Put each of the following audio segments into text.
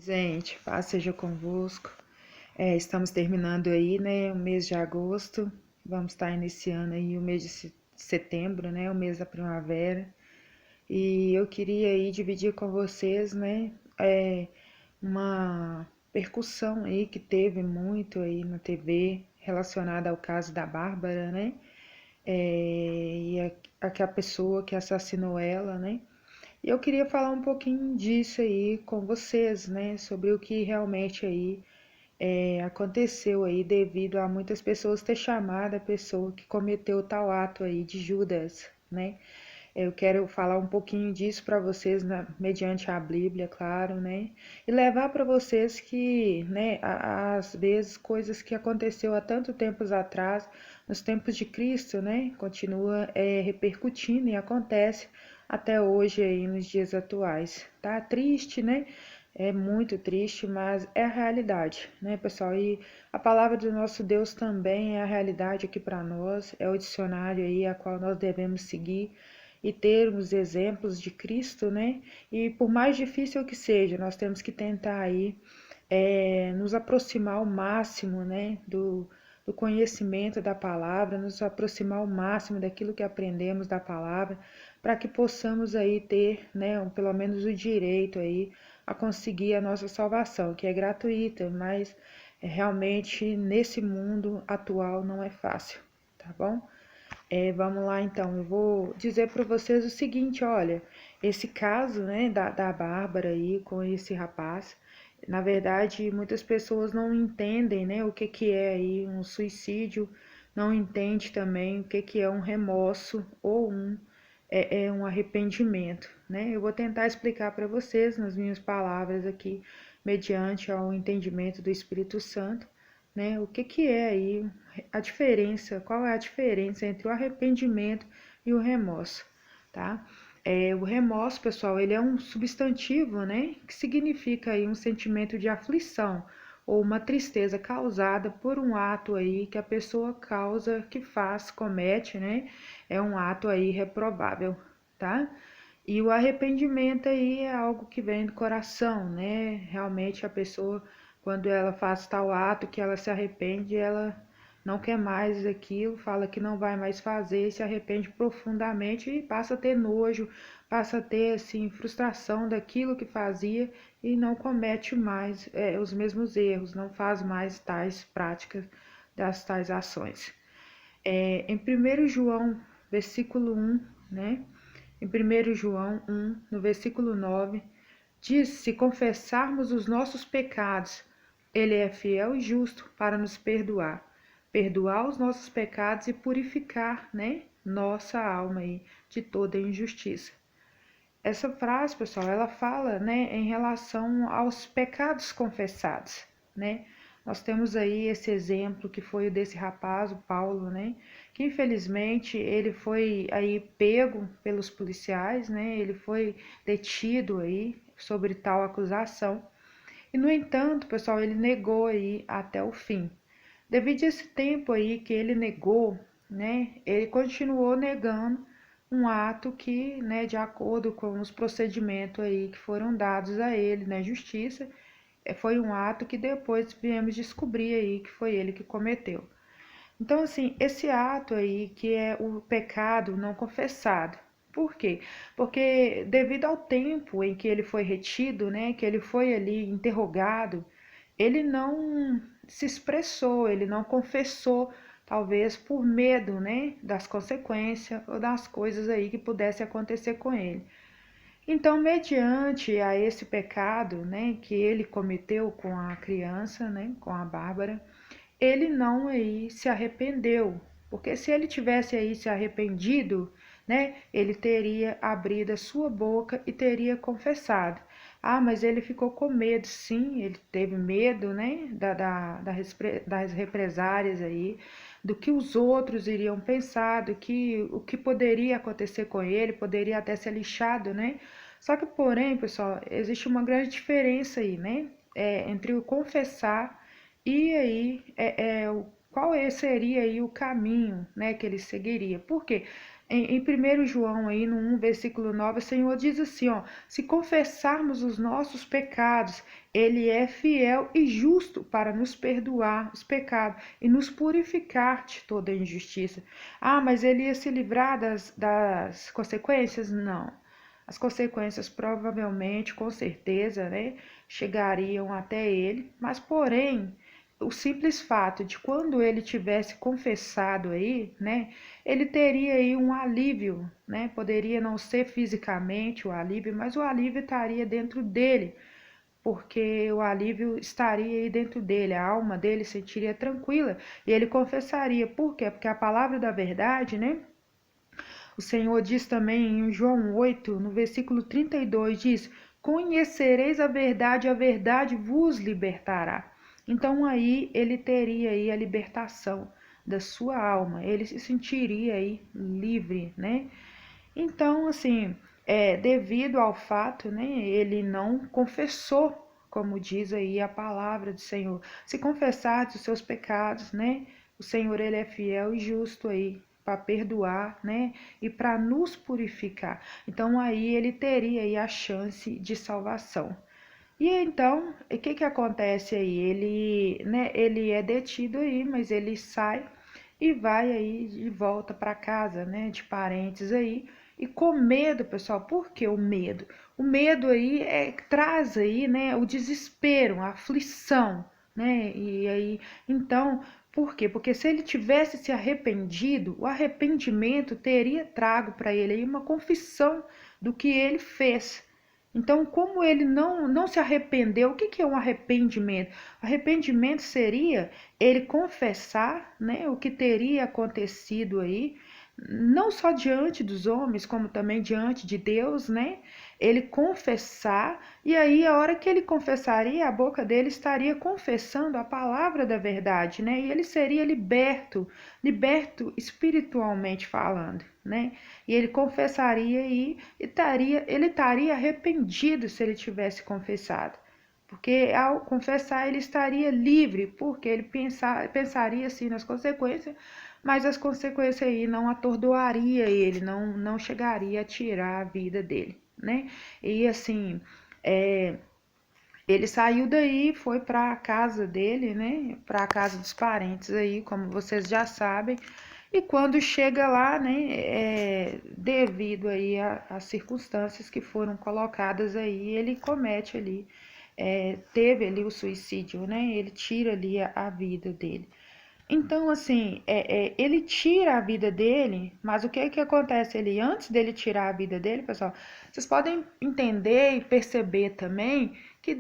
Gente, paz seja convosco. Estamos terminando aí, né, o mês de agosto. Vamos estar iniciando aí o mês de setembro, né, o mês da primavera. E eu queria aí dividir com vocês, né, uma percussão aí que teve muito aí na TV relacionada ao caso da Bárbara, né, e a pessoa que assassinou ela, né. E eu queria falar um pouquinho disso aí com vocês, né, sobre o que realmente aí aconteceu aí devido a muitas pessoas ter chamado a pessoa que cometeu tal ato aí de Judas, né? Eu quero falar um pouquinho disso para vocês, mediante a Bíblia, claro, né? E levar para vocês que, né, às vezes coisas que aconteceu há tanto tempos atrás, nos tempos de Cristo, né, continua repercutindo e acontece até hoje aí nos dias atuais. Tá triste, né? É muito triste, mas é a realidade, né, pessoal? E a palavra do nosso Deus também é a realidade aqui para nós, é o dicionário aí a qual nós devemos seguir e termos exemplos de Cristo, né? E por mais difícil que seja, nós temos que tentar aí nos aproximar ao máximo, né, do conhecimento da palavra, nos aproximar ao máximo daquilo que aprendemos da palavra, para que possamos aí ter, né, pelo menos o direito aí a conseguir a nossa salvação, que é gratuita, mas realmente nesse mundo atual não é fácil, tá bom? Vamos lá então, eu vou dizer para vocês o seguinte, olha, esse caso, né, da Bárbara aí com esse rapaz, na verdade, muitas pessoas não entendem, né, o que que é aí um suicídio, não entende também o que que é um remorso ou um arrependimento, né? Eu vou tentar explicar para vocês nas minhas palavras aqui, mediante ao entendimento do Espírito Santo, né? O que que é aí a diferença, qual é a diferença entre o arrependimento e o remorso, tá? O remorso, pessoal, ele é um substantivo, né, que significa aí um sentimento de aflição ou uma tristeza causada por um ato aí que a pessoa causa, que faz, comete, né? É um ato aí reprovável, tá? E o arrependimento aí é algo que vem do coração, né? Realmente a pessoa, quando ela faz tal ato que ela se arrepende, ela não quer mais aquilo, fala que não vai mais fazer, se arrepende profundamente e passa a ter nojo, passa a ter assim frustração daquilo que fazia e não comete mais os mesmos erros, não faz mais tais práticas das tais ações. Em 1 João, versículo 1, né? Em 1 João 1, no versículo 9, diz: se confessarmos os nossos pecados, ele é fiel e justo para nos perdoar os nossos pecados e purificar, né, nossa alma aí de toda injustiça. Essa frase, pessoal, ela fala, né, em relação aos pecados confessados, né? Nós temos aí esse exemplo que foi o desse rapaz, o Paulo, né, que infelizmente ele foi aí pego pelos policiais, né? Ele foi detido aí sobre tal acusação. E no entanto, pessoal, ele negou aí até o fim. Devido a esse tempo aí que ele negou, né, ele continuou negando um ato que, né, de acordo com os procedimentos aí que foram dados a ele na justiça, foi um ato que depois viemos descobrir aí que foi ele que cometeu. Então, assim, esse ato aí que é o pecado não confessado. Por quê? Porque devido ao tempo em que ele foi retido, né, que ele foi ali interrogado, ele não se expressou, ele não confessou, talvez por medo, né, das consequências ou das coisas aí que pudesse acontecer com ele. Então, mediante a esse pecado, né, que ele cometeu com a criança, né, com a Bárbara, ele não aí se arrependeu, porque se ele tivesse aí se arrependido, né, ele teria abrido a sua boca e teria confessado. Ah, mas ele ficou com medo, sim, ele teve medo, né, das represárias aí, do que os outros iriam pensar, do que o que poderia acontecer com ele, poderia até ser lixado, né? Só que, porém, pessoal, existe uma grande diferença aí, né, entre o confessar e aí, qual seria aí o caminho, né, que ele seguiria? Por quê? Em 1 João, aí no 1, versículo 9, o Senhor diz assim, ó, se confessarmos os nossos pecados, Ele é fiel e justo para nos perdoar os pecados e nos purificar de toda injustiça. Ah, mas Ele ia se livrar das consequências? Não. As consequências provavelmente, com certeza, né, chegariam até ele, mas porém, o simples fato de quando ele tivesse confessado aí, né, ele teria aí um alívio, né? Poderia não ser fisicamente o alívio, mas o alívio estaria dentro dele, porque o alívio estaria aí dentro dele, a alma dele sentiria tranquila e ele confessaria. Por quê? Porque a palavra da verdade, né? O Senhor diz também em João 8, no versículo 32, diz: conhecereis a verdade vos libertará. Então aí ele teria aí a libertação da sua alma, ele se sentiria aí livre, né? Então, assim, devido ao fato, né, ele não confessou, como diz aí a palavra do Senhor. Se confessar os seus pecados, né, o Senhor ele é fiel e justo aí para perdoar, né, e para nos purificar. Então aí ele teria aí a chance de salvação. E então, o que que acontece aí? Ele, né, ele é detido aí, mas ele sai e vai aí de volta para casa, né, de parentes aí, e com medo, pessoal. Por que o medo? O medo aí traz aí, né, o desespero, a aflição, né? E aí, então, por quê? Porque se ele tivesse se arrependido, o arrependimento teria trago para ele aí uma confissão do que ele fez. Então, como ele não se arrependeu, o que que é um arrependimento? Arrependimento seria ele confessar, né, o que teria acontecido aí, não só diante dos homens, como também diante de Deus, né? Ele confessar, e aí a hora que ele confessaria, a boca dele estaria confessando a palavra da verdade, né? E ele seria liberto, liberto espiritualmente falando, né? E ele confessaria e ele estaria arrependido se ele tivesse confessado. Porque ao confessar ele estaria livre, porque ele pensaria assim nas consequências, mas as consequências aí não atordoaria ele, não chegaria a tirar a vida dele, né? E assim, é, ele saiu daí, foi para a casa dele, né? Para a casa dos parentes aí, como vocês já sabem. E quando chega lá, né, devido aí às circunstâncias que foram colocadas aí, ele comete ali, teve ali o suicídio, né? Ele tira ali a vida dele. Então, assim, ele tira a vida dele, mas o que que acontece ali antes dele tirar a vida dele, pessoal? Vocês podem entender e perceber também que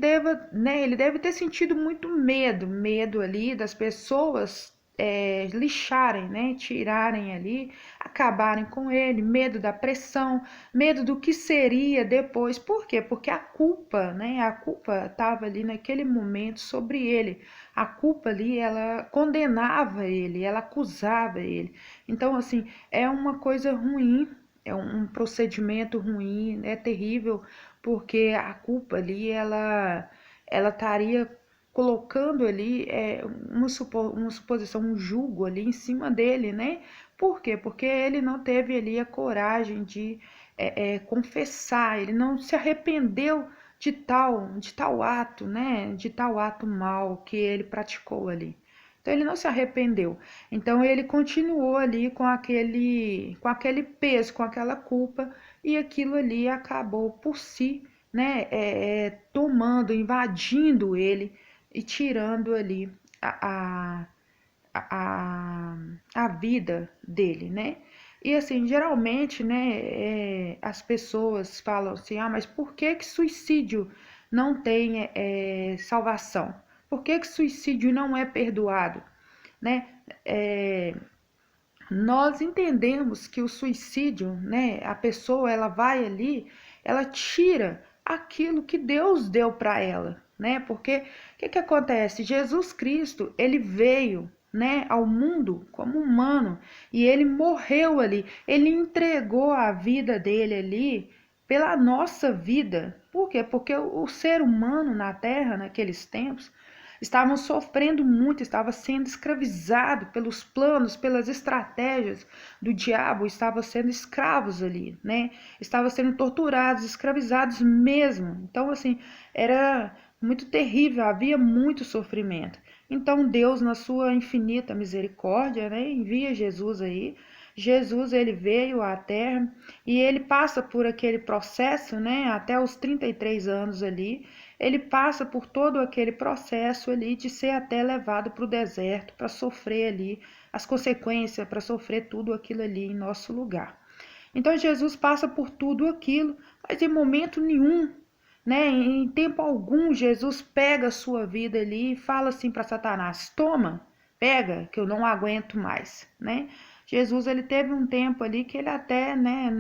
né, ele deve ter sentido muito medo, medo ali das pessoas lixarem, né, tirarem ali, acabarem com ele, medo da pressão, medo do que seria depois. Por quê? Porque a culpa, né, a culpa estava ali naquele momento sobre ele. A culpa ali, ela condenava ele, ela acusava ele. Então, assim, é uma coisa ruim, é um procedimento ruim, é terrível, porque a culpa ali, ela estaria colocando ali uma suposição, um julgo ali em cima dele, né? Por quê? Porque ele não teve ali a coragem de confessar, ele não se arrependeu de tal ato, né? De tal ato mal que ele praticou ali. Então ele não se arrependeu. Então ele continuou ali com aquele peso, com aquela culpa, e aquilo ali acabou por si, né? Tomando, invadindo ele e tirando ali a, a, a vida dele, né? E assim, geralmente, né, as pessoas falam assim, ah, mas por que que suicídio não tem salvação? Por que que suicídio não é perdoado, né? É, nós entendemos que o suicídio, né, a pessoa ela vai ali, ela tira aquilo que Deus deu para ela, né? Porque o que que acontece? Jesus Cristo, ele veio, né, ao mundo como humano e ele morreu ali, ele entregou a vida dele ali pela nossa vida. Por quê? Porque o ser humano na terra naqueles tempos estavam sofrendo muito, estavam sendo escravizados pelos planos, pelas estratégias do diabo, estavam sendo escravos ali, né? Estavam sendo torturados, escravizados mesmo. Então, assim, era muito terrível, havia muito sofrimento. Então, Deus, na sua infinita misericórdia, né, envia Jesus aí. Jesus, ele veio à Terra e ele passa por aquele processo, né, até os 33 anos ali, ele passa por todo aquele processo ali de ser até levado para o deserto para sofrer ali as consequências, para sofrer tudo aquilo ali em nosso lugar. Então Jesus passa por tudo aquilo, mas em momento nenhum, né, em tempo algum, Jesus pega a sua vida ali e fala assim para Satanás: toma, pega, que eu não aguento mais, né? Jesus, ele teve um tempo ali que ele até, né,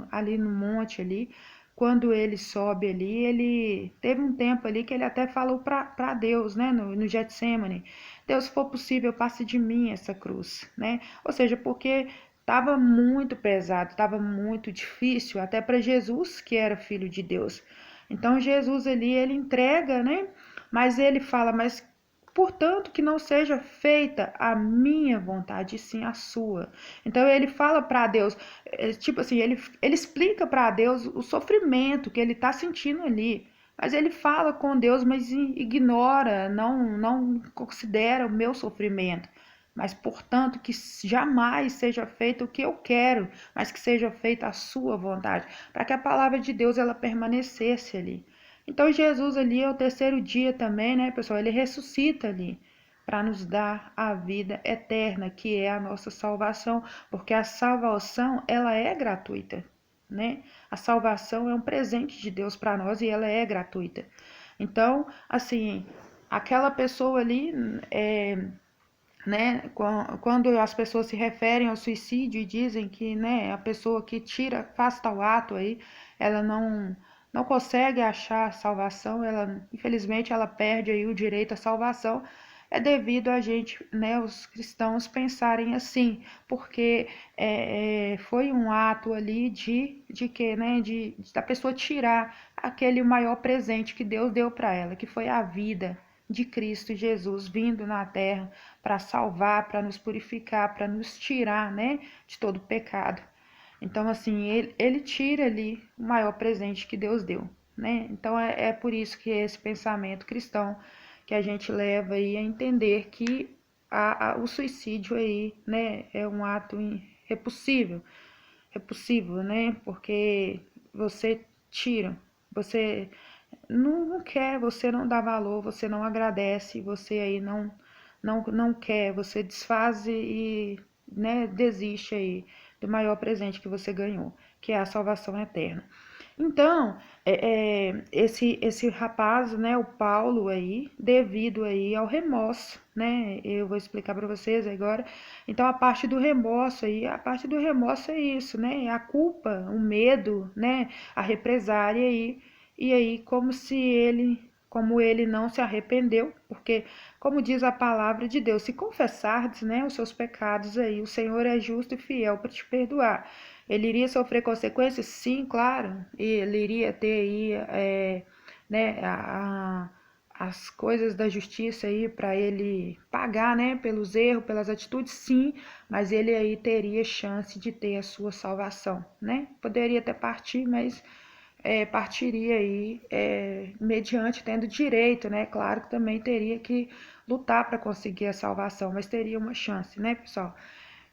ali no monte ali, quando ele sobe ali, ele teve um tempo ali que ele até falou para Deus, né, no Getsemane: Deus, se for possível, passe de mim essa cruz, né? Ou seja, porque estava muito pesado, estava muito difícil, até para Jesus, que era filho de Deus. Então Jesus ali, ele entrega, né? Mas ele fala: mas portanto que não seja feita a minha vontade, e sim a sua. Então ele fala para Deus, tipo assim, ele explica para Deus o sofrimento que ele está sentindo ali. Mas ele fala com Deus, mas ignora, não considera o meu sofrimento. Mas, portanto, que jamais seja feito o que eu quero, mas que seja feita a sua vontade, para que a palavra de Deus ela permanecesse ali. Então Jesus ali é o terceiro dia também, né, pessoal? Ele ressuscita ali para nos dar a vida eterna, que é a nossa salvação, porque a salvação ela é gratuita, né? A salvação é um presente de Deus para nós e ela é gratuita. Então, assim, aquela pessoa ali né, quando as pessoas se referem ao suicídio e dizem que, né, a pessoa que faz tal ato aí, ela não consegue achar salvação, ela infelizmente ela perde aí o direito à salvação, é devido a gente, né, os cristãos pensarem assim, porque foi um ato ali de que, né, da pessoa tirar aquele maior presente que Deus deu para ela, que foi a vida de Cristo Jesus vindo na terra para salvar, para nos purificar, para nos tirar, né, de todo pecado. Então, assim, ele tira ali o maior presente que Deus deu, né? Então, é por isso que esse pensamento cristão que a gente leva aí a entender que o suicídio aí, né, é um ato repulsivo, né? Porque você tira, você não quer, você não dá valor, você não agradece, você aí não quer, você desfaz e, né, desiste aí do maior presente que você ganhou, que é a salvação eterna. Então, esse rapaz, né, o Paulo aí, devido aí ao remorso, né, eu vou explicar para vocês agora. Então, a parte do remorso aí, a parte do remorso é isso, né, a culpa, o medo, né, a represária aí, e aí como ele não se arrependeu, porque, como diz a palavra de Deus, se confessardes, né, os seus pecados aí, o Senhor é justo e fiel para te perdoar. Ele iria sofrer consequências? Sim, claro. E ele iria ter aí, né, as coisas da justiça aí para ele pagar, né, pelos erros, pelas atitudes, sim, mas ele aí teria chance de ter a sua salvação, né? Poderia até partir, mas partiria aí mediante tendo direito, né? Claro que também teria que lutar para conseguir a salvação, mas teria uma chance, né, pessoal?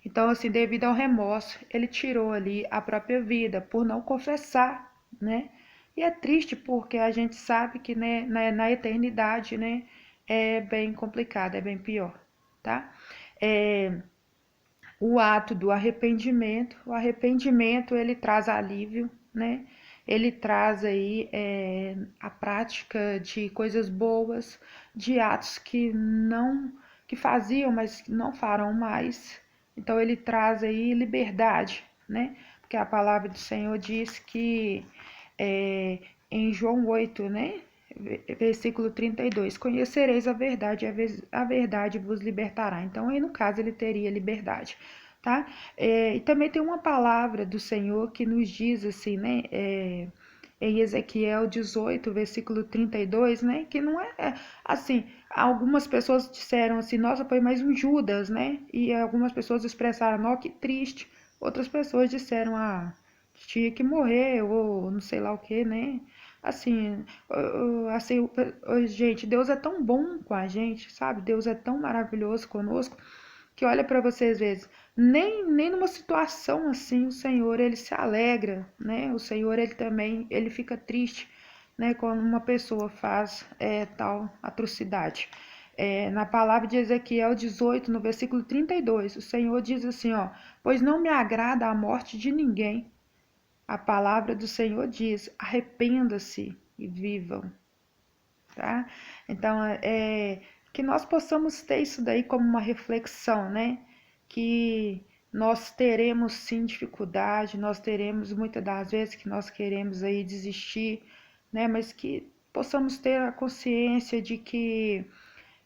Então, assim, devido ao remorso, ele tirou ali a própria vida por não confessar, né? E é triste porque a gente sabe que, né, na eternidade, né, é bem complicado, é bem pior, tá? É, o ato do arrependimento, o arrependimento ele traz alívio, né? Ele traz aí a prática de coisas boas, de atos que faziam, mas não farão mais. Então ele traz aí liberdade, né? Porque a palavra do Senhor diz que é, em João 8, né? Versículo 32, conhecereis a verdade, a verdade vos libertará. Então, aí no caso, ele teria liberdade, tá? E também tem uma palavra do Senhor que nos diz assim, né? em Ezequiel 18, versículo 32, né? Que não é assim, algumas pessoas disseram assim, nossa, foi mais um Judas, né? E algumas pessoas expressaram, ó, que triste. Outras pessoas disseram, tinha que morrer, ou não sei lá o que, né? Assim, assim, gente, Deus é tão bom com a gente, sabe? Deus é tão maravilhoso conosco que olha para você às vezes, nem numa situação assim o Senhor ele se alegra, né? O Senhor ele também ele fica triste, né? Quando uma pessoa faz tal atrocidade. Na palavra de Ezequiel 18, no versículo 32, o Senhor diz assim, ó, pois não me agrada a morte de ninguém. A palavra do Senhor diz, arrependa-se e vivam, tá? Então, que nós possamos ter isso daí como uma reflexão, né? Que nós teremos sim dificuldade, nós teremos muitas das vezes que nós queremos aí desistir, né? Mas que possamos ter a consciência de que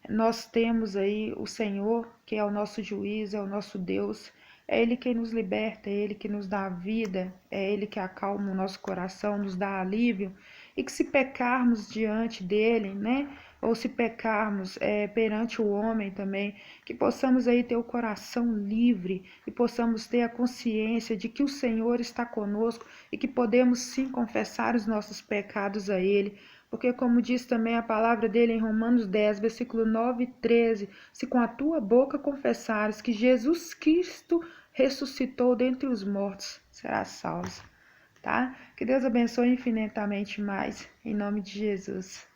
nós temos aí o Senhor, que é o nosso juiz, é o nosso Deus, é Ele quem nos liberta, é Ele que nos dá a vida, é Ele que acalma o nosso coração, nos dá alívio, e que se pecarmos diante dEle, né, ou se pecarmos perante o homem também, que possamos aí ter o coração livre e possamos ter a consciência de que o Senhor está conosco e que podemos sim confessar os nossos pecados a Ele, porque como diz também a palavra dele em Romanos 10, versículo 9 e 13, se com a tua boca confessares que Jesus Cristo ressuscitou dentre os mortos, serás salvo, tá? Que Deus abençoe infinitamente mais, em nome de Jesus.